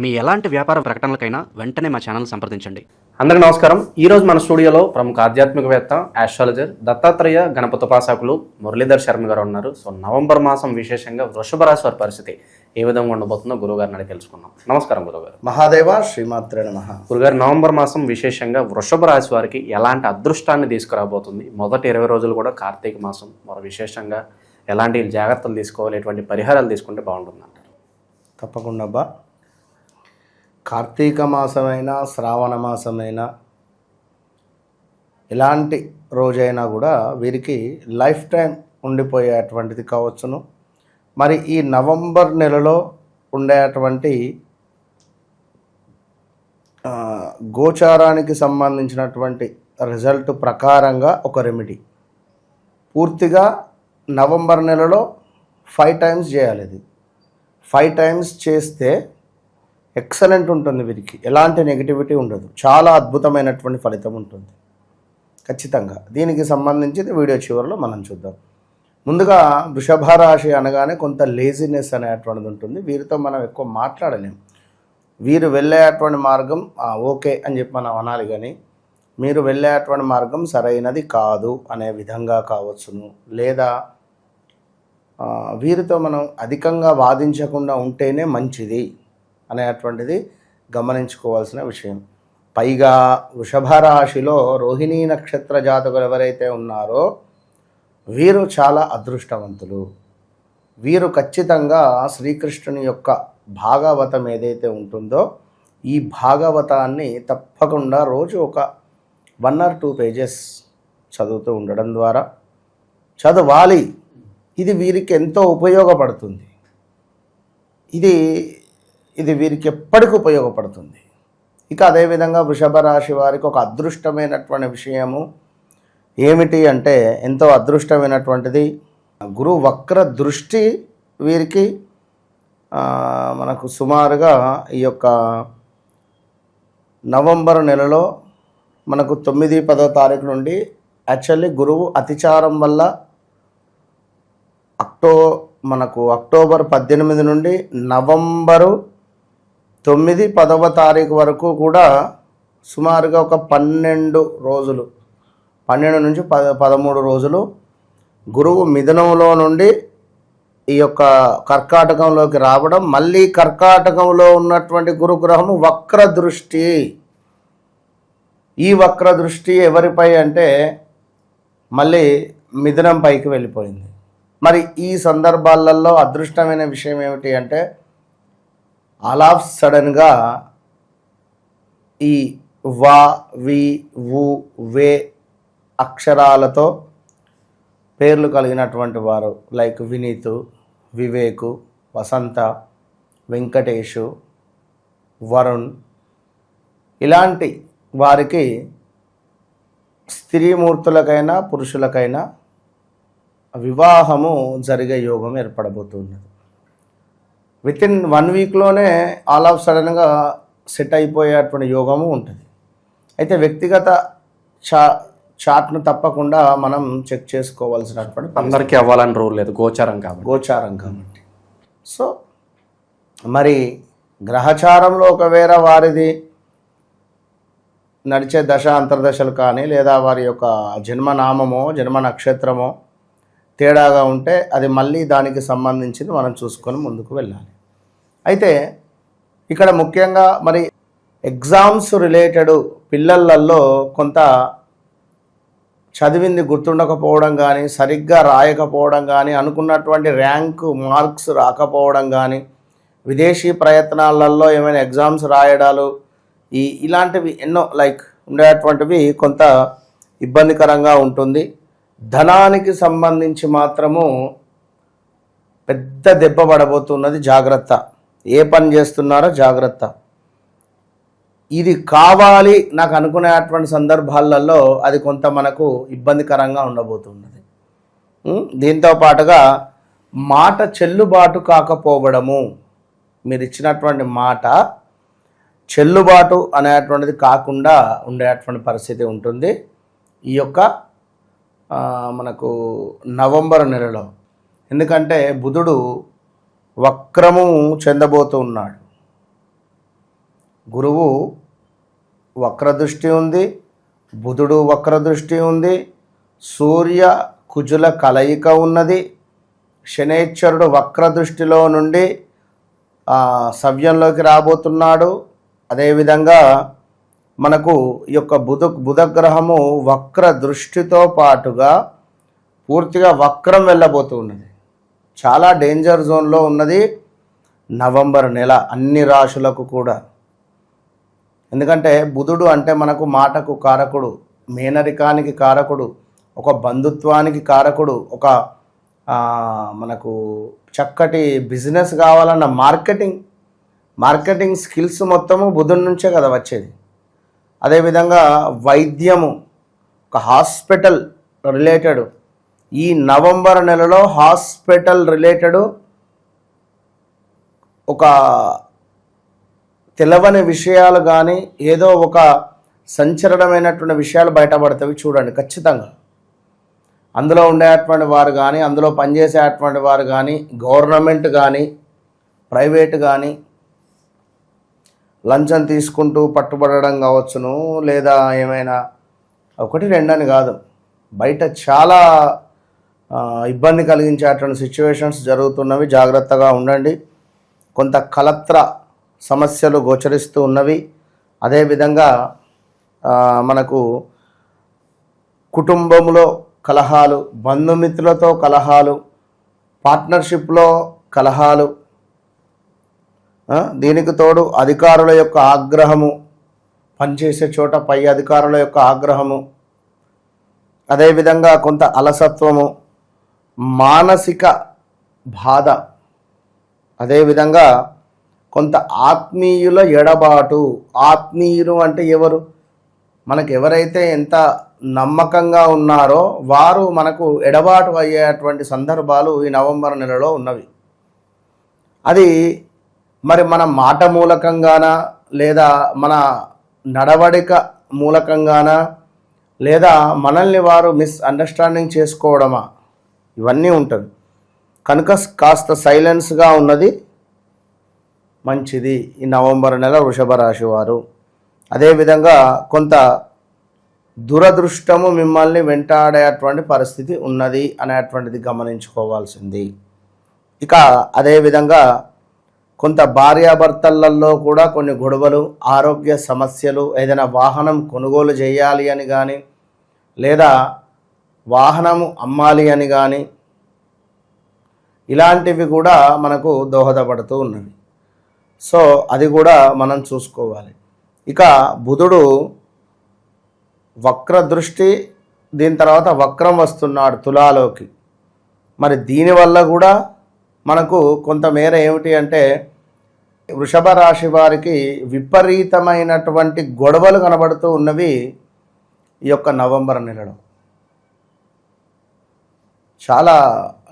మీ ఎలాంటి వ్యాపార ప్రకటనలకైనా వెంటనే మా ఛానల్ సంప్రదించండి. అందరికీ నమస్కారం. ఈరోజు మన స్టూడియోలో ప్రముఖ ఆధ్యాత్మికవేత్త, ఆస్ట్రాలజర్, దత్తాత్రేయ గణపతి ఉపాసకులు మురళీధర్ శర్మ గారు ఉన్నారు. సో నవంబర్ మాసం విశేషంగా వృషభ రాశి వారి పరిస్థితి ఏ విధంగా ఉండబోతుందో గురుగారిని అడిగి తెలుసుకుందాం. నమస్కారం గురుగారు. మహాదేవ శ్రీమాత్రే నమః. గురుగారు, నవంబర్ మాసం విశేషంగా వృషభ రాశి వారికి ఎలాంటి అదృష్టాన్ని తీసుకురాబోతుంది? మొదటి 20 రోజులు కూడా కార్తీక మాసం, మరి విశేషంగా ఎలాంటి జాగ్రత్తలు తీసుకోవాలి, ఎటువంటి పరిహారాలు తీసుకుంటే బాగుంటుంది అంటారు? తప్పకుండా అబ్బా. కార్తీక మాసమైనా శ్రావణ మాసమైనా ఎలాంటి రోజైనా కూడా వీరికి లైఫ్ టైం ఉండిపోయేటువంటిది కావచ్చును. మరి ఈ నవంబర్ నెలలో ఉండేటువంటి గోచారానికి సంబంధించినటువంటి రిజల్ట్ ప్రకారంగా ఒక రెమెడీ పూర్తిగా నవంబర్ నెలలో 5 టైమ్స్ చేయాలి. ఇది 5 టైమ్స్ చేస్తే ఎక్సలెంట్ ఉంటుంది. వీరికి ఎలాంటి నెగిటివిటీ ఉండదు. చాలా అద్భుతమైనటువంటి ఫలితం ఉంటుంది ఖచ్చితంగా. దీనికి సంబంధించి వీడియో చివరిలో మనం చూద్దాం. ముందుగా వృషభ రాశి అనగానే కొంత లేజినెస్ అనేటువంటిది ఉంటుంది. వీరితో మనం ఎక్కువ మాట్లాడలేం. వీరు వెళ్ళేటువంటి మార్గం ఓకే అని చెప్పి మనం అనాలి, కానీ మీరు వెళ్ళేటువంటి మార్గం సరైనది కాదు అనే విధంగా కావచ్చును. లేదా వీరితో మనం అధికంగా వాదించకుండా ఉంటేనే మంచిది అనేటువంటిది గమనించుకోవాల్సిన విషయం. పైగా వృషభ రాశిలో రోహిణీ నక్షత్ర జాతకులు ఎవరైతే ఉన్నారో వీరు చాలా అదృష్టవంతులు. వీరు ఖచ్చితంగా శ్రీకృష్ణుని యొక్క భాగవతం ఏదైతే ఉంటుందో ఈ భాగవతాన్ని తప్పకుండా రోజు ఒక 1 or 2 పేజెస్ చదువుతూ ఉండడం ద్వారా చదవాలి. ఇది వీరికి ఎంతో ఉపయోగపడుతుంది. ఇది వీరికి ఎప్పటికీ ఉపయోగపడుతుంది. ఇక అదేవిధంగా వృషభ రాశి వారికి ఒక అదృష్టమైనటువంటి విషయము ఏమిటి అంటే, ఎంతో అదృష్టమైనటువంటిది గురు వక్ర దృష్టి వీరికి మనకు సుమారుగా ఈ యొక్క నవంబర్ నెలలో మనకు 9, 10వ తారీఖు నుండి యాక్చువల్లీ గురువు అతిచారం వల్ల అక్టోబర్ 18 నుండి నవంబరు 9, 10వ తారీఖు వరకు కూడా సుమారుగా ఒక 12 రోజులు, 12 నుంచి 13 రోజులు గురువు మిథునంలో నుండి ఈ యొక్క కర్కాటకంలోకి రావడం, మళ్ళీ కర్కాటకంలో ఉన్నటువంటి గురుగ్రహము వక్ర దృష్టి. ఈ వక్ర దృష్టి ఎవరిపై అంటే మళ్ళీ మిథునం పైకి వెళ్ళిపోయింది. మరి ఈ సందర్భాలలో అదృష్టమైన విషయం ఏమిటి అంటే, ఆల్ ఆఫ్ సడన్గా ఈ వా, వి, వు, వే అక్షరాలతో పేర్లు కలిగినటువంటి వారు లైక్ వినీతు, వివేకు, వసంత, వెంకటేషు, వరుణ్, ఇలాంటి వారికి స్త్రీమూర్తులకైనా పురుషులకైనా వివాహము జరిగే యోగం ఏర్పడబోతున్నది. వితిన్ 1 వీక్లోనే ఆల్ ఆఫ్ సడన్గా సెట్ అయిపోయేటువంటి యోగము ఉంటుంది. అయితే వ్యక్తిగత చార్ట్ను తప్పకుండా మనం చెక్ చేసుకోవాల్సినటువంటి, అందరికీ అవ్వాలని రూల్ లేదు, గోచారం కాబట్టి. సో మరి గ్రహచారంలో ఒకవేళ వారిది నడిచే దశ అంతర్దశలు కానీ లేదా వారి యొక్క జన్మనామమో జన్మ నక్షత్రమో తేడాగా ఉంటే అది మళ్ళీ దానికి సంబంధించింది మనం చూసుకొని ముందుకు వెళ్ళాలి. అయితే ఇక్కడ ముఖ్యంగా మరి ఎగ్జామ్స్ రిలేటెడ్ పిల్లలలో కొంత చదివింది గుర్తుండకపోవడం కానీ, సరిగ్గా రాయకపోవడం కానీ, అనుకున్నటువంటి ర్యాంకు మార్క్స్ రాకపోవడం కానీ, విదేశీ ప్రయత్నాలలో ఏమైనా ఎగ్జామ్స్ రాయడాలు, ఇలాంటివి ఎన్నో ఉండేటువంటివి కొంత ఇబ్బందికరంగా ఉంటుంది. ధనానికి సంబంధించి మాత్రము పెద్ద దెబ్బ పడబోతున్నది. జాగ్రత్త. ఏ పని చేస్తున్నారో జాగ్రత్త. ఇది కావాలి నాకు అనుకునేటువంటి సందర్భాలలో అది కొంత మనకు ఇబ్బందికరంగా ఉండబోతున్నది. దీంతో పాటుగా మాట చెల్లుబాటు కాకపోవడము, మీరు ఇచ్చినటువంటి మాట చెల్లుబాటు అనేటువంటిది కాకుండా ఉండేటువంటి పరిస్థితి ఉంటుంది ఈ యొక్క మనకు నవంబర్ నెలలో. ఎందుకంటే బుధుడు వక్రము చెందబోతూ ఉన్నాడు. గురువు వక్రదృష్టి ఉంది, బుధుడు వక్రదృష్టి ఉంది, సూర్య కుజుల కలయిక ఉన్నది, శనేశ్వరుడు వక్రదృష్టిలో నుండి సవ్యంలోకి రాబోతున్నాడు. అదేవిధంగా మనకు ఈ యొక్క బుధగ్రహము వక్ర దృష్టితో పాటుగా పూర్తిగా వక్రం వెళ్ళబోతూ ఉన్నది. చాలా డేంజర్ జోన్లో ఉన్నది నవంబర్ నెల అన్ని రాశులకు కూడా. ఎందుకంటే బుధుడు అంటే మనకు మాటకు కారకుడు, మేనరికానికి కారకుడు, ఒక బంధుత్వానికి కారకుడు, ఒక మనకు చక్కటి బిజినెస్ కావాలన్న మార్కెటింగ్ స్కిల్స్ మొత్తము బుధుడి నుంచే కదా వచ్చేది. అదేవిధంగా వైద్యము, ఒక హాస్పిటల్ రిలేటెడ్, ఈ నవంబర్ నెలలో హాస్పిటల్ రిలేటెడ్ ఒక తెలవని విషయాలు కానీ ఏదో ఒక సంచలనమైనటువంటి విషయాలు బయటపడతాయి. చూడండి ఖచ్చితంగా అందులో ఉండేటువంటి వారు కానీ, అందులో పనిచేసేటువంటి వారు కానీ, గవర్నమెంట్ కానీ ప్రైవేట్ కానీ లంచం తీసుకుంటూ పట్టుబడడం కావచ్చును, లేదా ఏమైనా ఒకటి రెండని కాదు, బయట చాలా ఇబ్బంది కలిగించేటువంటి సిచ్యువేషన్స్ జరుగుతున్నవి. జాగ్రత్తగా ఉండండి. కొంత కలత్ర సమస్యలు గోచరిస్తూ ఉన్నవి. అదేవిధంగా మనకు కుటుంబంలో కలహాలు, బంధుమిత్రులతో కలహాలు, పార్ట్నర్షిప్లో కలహాలు, దీనికి తోడు అధికారుల యొక్క ఆగ్రహము, పనిచేసే చోట పై అధికారుల యొక్క ఆగ్రహము, అదేవిధంగా కొంత అలసత్వము, మానసిక బాధ, అదేవిధంగా కొంత ఆత్మీయుల ఎడబాటు. ఆత్మీయులు అంటే ఎవరు? మనకు ఎవరైతే ఎంత నమ్మకంగా ఉన్నారో వారు మనకు ఎడబాటు అయ్యేటువంటి సందర్భాలు ఈ నవంబర్ నెలలో ఉన్నవి. అది మరి మన మాట మూలకంగానా, లేదా మన నడవడిక మూలకంగానా, లేదా మనల్ని వారు మిస్అండర్స్టాండింగ్ చేసుకోవడమా, ఇవన్నీ ఉంటుంది. కనుక కాస్త సైలెన్స్గా ఉన్నది మంచిది ఈ నవంబర్ నెల వృషభ రాశి వారు. అదేవిధంగా కొంత దురదృష్టము మిమ్మల్ని వెంటాడేటువంటి పరిస్థితి ఉన్నది అనేటువంటిది గమనించుకోవాల్సింది. ఇక అదేవిధంగా కొంత భార్యాభర్తలలో కూడా కొన్ని గొడవలు, ఆరోగ్య సమస్యలు, ఏదైనా వాహనం కొనుగోలు చేయాలి అని కానీ, లేదా వాహనము అమ్మాలి అని కానీ, ఇలాంటివి కూడా మనకు దోహదపడుతూ ఉన్నవి. సో అది కూడా మనం చూసుకోవాలి. ఇక బుధుడు వక్ర దృష్టి, దీని తర్వాత వక్రం వస్తున్నాడు తులాలోకి. మరి దీనివల్ల కూడా మనకు కొంతమేర ఏమిటి అంటే వృషభ రాశి వారికి విపరీతమైనటువంటి గొడవలు కనబడుతూ ఉన్నవి ఈ యొక్క నవంబర్ నెలలో. చాలా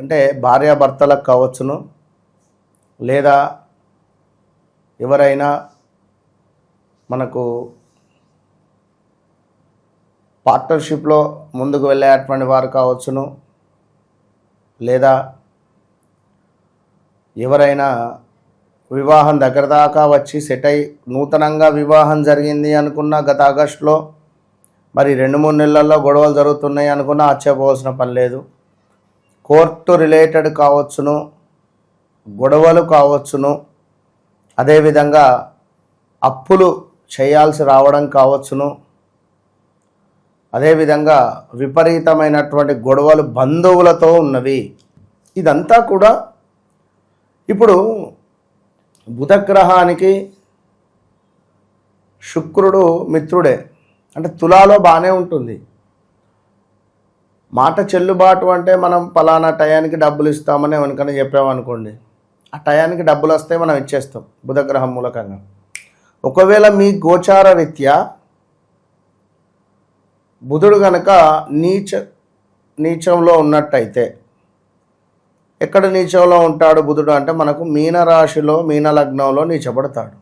అంటే భార్యాభర్తలకు కావచ్చును, లేదా ఎవరైనా మనకు పార్ట్నర్షిప్లో ముందుకు వెళ్ళేటువంటి వారు కావచ్చును, లేదా ఎవరైనా వివాహం దగ్గర దాకా వచ్చి సెట్ అయి నూతనంగా వివాహం జరిగింది అనుకున్న గత ఆగస్టులో మరి 2-3 నెలల్లో గొడవలు జరుగుతున్నాయి అనుకున్నా ఆశ్చర్యపోవాల్సిన పని లేదు. కోర్టు రిలేటెడ్ కావచ్చును, గొడవలు కావచ్చును, అదేవిధంగా అప్పులు చేయాల్సి రావడం కావచ్చును, అదేవిధంగా విపరీతమైనటువంటి గొడవలు బంధువులతో ఉన్నవి. ఇదంతా కూడా ఇప్పుడు బుధగ్రహానికి శుక్రుడు మిత్రుడే, అంటే తులాలో బాగానే ఉంటుంది. మాట చెల్లుబాటు అంటే మనం పలానా టయానికి డబ్బులు ఇస్తామని ఎవరికైనా చెప్పామనుకోండి, ఆ టయానికి డబ్బులు వస్తే మనం ఇచ్చేస్తాం బుధగ్రహం మూలకంగా. ఒకవేళ మీ గోచార రీత్యా బుధుడు కనుక నీచంలో ఉన్నట్టయితే, ఎక్కడ నీచంలో ఉంటాడు బుధుడు అంటే మనకు మీనరాశిలో మీనలగ్నంలో నీచబడతాడు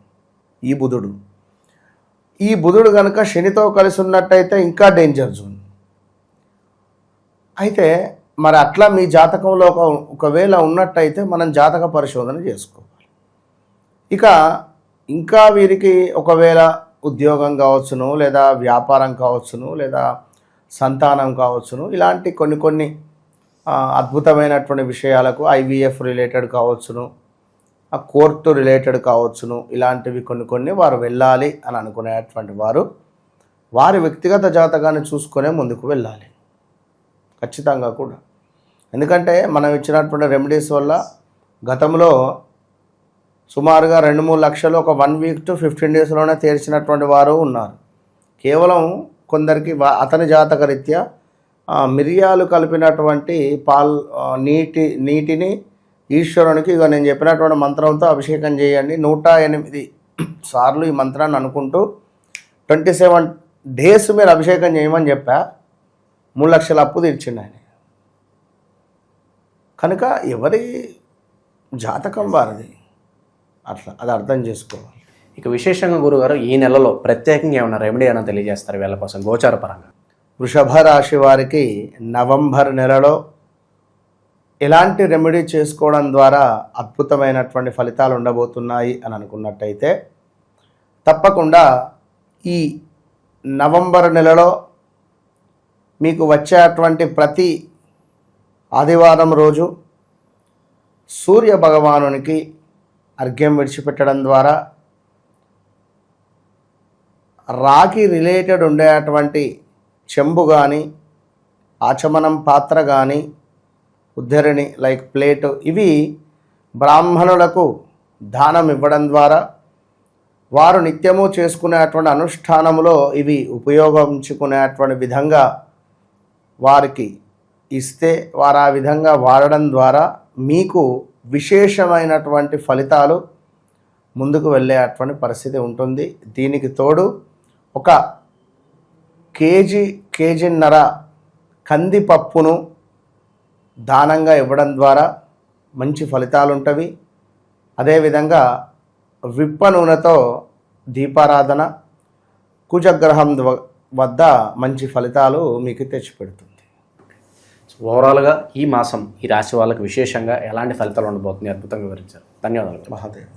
ఈ బుధుడు. ఈ బుధుడు కనుక శనితో కలిసి ఉన్నట్టయితే ఇంకా డేంజర్ జోన్. అయితే మరి అట్లా మీ ఒకవేళ ఉన్నట్టయితే మనం జాతక పరిశోధన చేసుకోవాలి. ఇక ఇంకా వీరికి ఒకవేళ ఉద్యోగం కావచ్చును, లేదా వ్యాపారం కావచ్చును, లేదా సంతానం కావచ్చును, ఇలాంటి కొన్ని అద్భుతమైనటువంటి విషయాలకు ఐవీఎఫ్ రిలేటెడ్ కావచ్చును, కోర్టు రిలేటెడ్ కావచ్చును, ఇలాంటివి కొన్ని వారు వెళ్ళాలి అని అనుకునేటువంటి వారు వారి వ్యక్తిగత జాతకాన్ని చూసుకునే ముందుకు వెళ్ళాలి ఖచ్చితంగా కూడా. ఎందుకంటే మనం ఇచ్చినటువంటి రెమెడీస్ వల్ల గతంలో సుమారుగా 2-3 లక్షలు ఒక 1 వీక్ to 15 డేస్లోనే తీర్చినటువంటి వారు ఉన్నారు. కేవలం కొందరికి అతని జాతక రీత్యా మిరియాలు కలిపినటువంటి నీటిని ఈశ్వరునికి ఇక నేను చెప్పినటువంటి మంత్రంతో అభిషేకం చేయండి. 108 సార్లు ఈ మంత్రాన్ని అనుకుంటూ 27 డేస్ మీరు అభిషేకం చేయమని చెప్పా. 3 లక్షల అప్పు తీర్చిండు ఆయన. కనుక ఎవరి జాతకం వారిది, అట్లా అది అర్థం చేసుకోవాలి. ఇక విశేషంగా గురుగారు ఈ నెలలో ప్రత్యేకంగా ఏమైనా రెమెడీ అయినా తెలియజేస్తారు వీళ్ళ కోసం గోచార పరంగా? వృషభ రాశి వారికి నవంబర్ నెలలో ఎలాంటి రెమెడీ చేసుకోవడం ద్వారా అద్భుతమైనటువంటి ఫలితాలు ఉండబోతున్నాయి అని అనుకున్నట్టయితే తప్పకుండా ఈ నవంబర్ నెలలో మీకు వచ్చేటువంటి ప్రతి ఆదివారం రోజు సూర్య భగవానునికి అర్ఘ్యం విడిచిపెట్టడం ద్వారా రాగి రిలేటెడ్ ఉండేటువంటి చెంబు కానీ, ఆచమనం పాత్ర కానీ, ఉద్ధరణి లైక్ ప్లేటు, ఇవి బ్రాహ్మణులకు దానం ఇవ్వడం ద్వారా వారు నిత్యము చేసుకునేటువంటి అనుష్ఠానములో ఇవి ఉపయోగించుకునేటువంటి విధంగా వారికి ఇస్తే వారు ఆ విధంగా వాడడం ద్వారా మీకు విశేషమైనటువంటి ఫలితాలు ముందుకు వెళ్ళేటువంటి పరిస్థితి ఉంటుంది. దీనికి తోడు ఒక కేజీన్నర కందిపప్పును దానంగా ఇవ్వడం ద్వారా మంచి ఫలితాలు ఉంటవి. అదేవిధంగా విప్ప నూనెతో దీపారాధన కుజగ్రహం వద్ద మంచి ఫలితాలు మీకు తెచ్చిపెడుతుంది. ఓవరాల్గా ఈ మాసం ఈ రాశి వాళ్ళకి విశేషంగా ఎలాంటి ఫలితాలు ఉండబోతుంది అద్భుతంగా వివరించారు. ధన్యవాదాలు. మహాదేవ్.